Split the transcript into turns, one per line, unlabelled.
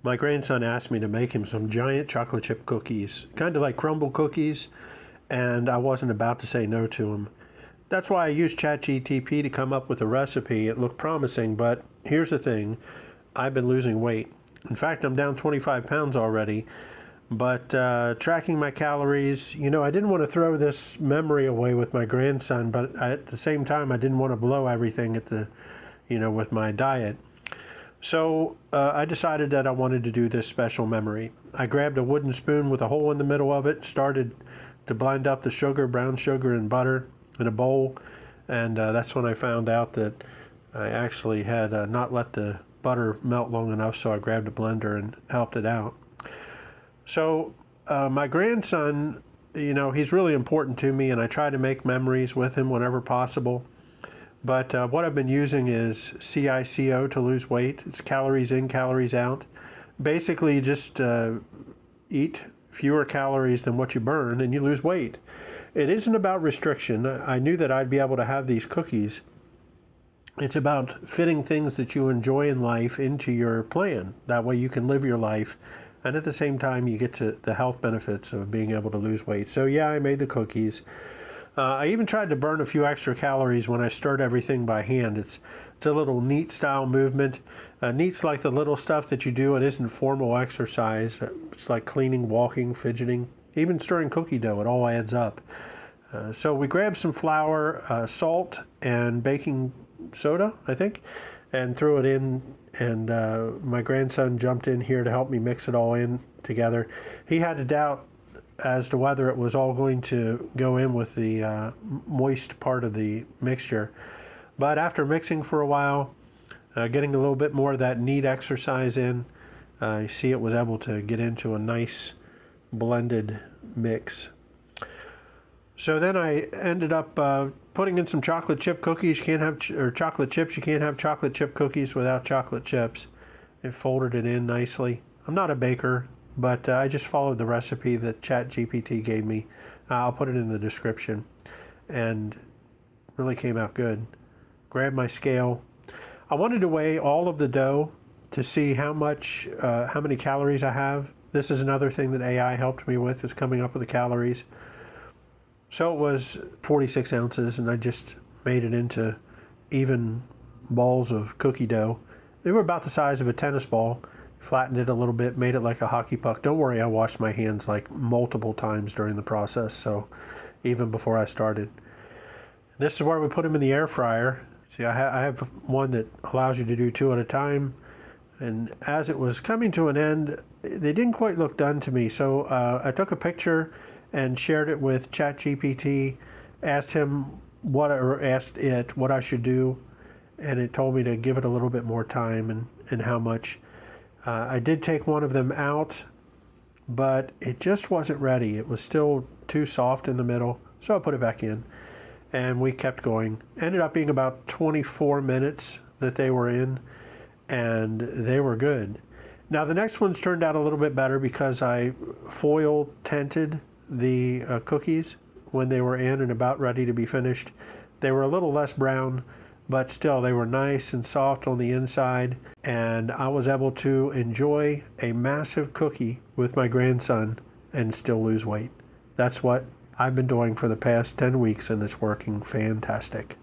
My grandson asked me to make him some giant chocolate chip cookies, kind of like Crumbl cookies, and I wasn't about to say no to him. That's why I used ChatGPT to come up with a recipe. It looked promising, but here's the thing. I've been losing weight. In fact, I'm down 25 pounds already, but tracking my calories, I didn't want to throw this memory away with my grandson, but at the same time, I didn't want to blow everything with my diet. So I decided that I wanted to do this special memory. I grabbed a wooden spoon with a hole in the middle of it, started to blend up the sugar, brown sugar, and butter in a bowl, and that's when I found out that I actually had not let the butter melt long enough, so I grabbed a blender and helped it out. So my grandson, he's really important to me, and I try to make memories with him whenever possible. But what I've been using is CICO to lose weight. It's calories in, calories out. Basically, just eat fewer calories than what you burn, and you lose weight. It isn't about restriction. I knew that I'd be able to have these cookies. It's about fitting things that you enjoy in life into your plan. That way you can live your life, and at the same time you get to the health benefits of being able to lose weight. So yeah, I made the cookies. I even tried to burn a few extra calories when I stirred everything by hand. It's a little neat style movement. Neat's like the little stuff that you do. It isn't formal exercise. It's like cleaning, walking, fidgeting, even stirring cookie dough. It all adds up. So we grabbed some flour, salt, and baking soda, I think, and threw it in. And my grandson jumped in here to help me mix it all in together. He had to doubt as to whether it was all going to go in with the moist part of the mixture. But after mixing for a while, getting a little bit more of that neat exercise in, you see it was able to get into a nice blended mix. So then I ended up putting in some chocolate chip cookies. You can't have chocolate chips. You can't have chocolate chip cookies without chocolate chips. I folded it in nicely. I'm not a baker, but I just followed the recipe that ChatGPT gave me. I'll put it in the description, and really came out good. Grabbed my scale. I wanted to weigh all of the dough to see how many calories I have. This is another thing that AI helped me with, is coming up with the calories. So it was 46 ounces, and I just made it into even balls of cookie dough. They were about the size of a tennis ball. Flattened it a little bit, made it like a hockey puck. Don't worry, I washed my hands like multiple times during the process, so even before I started. This is where we put them in the air fryer. See, I have one that allows you to do 2 at a time, and as it was coming to an end, they didn't quite look done to me, so I took a picture and shared it with ChatGPT, asked it what I should do, and it told me to give it a little bit more time and how much. I did take one of them out, but it just wasn't ready. It was still too soft in the middle, so I put it back in, and we kept going. Ended up being about 24 minutes that they were in, and they were good. Now the next ones turned out a little bit better because I foil tinted the cookies when they were in and about ready to be finished. They were a little less brown, but still they were nice and soft on the inside, and I was able to enjoy a massive cookie with my grandson and still lose weight. That's what I've been doing for the past 10 weeks, and it's working fantastic.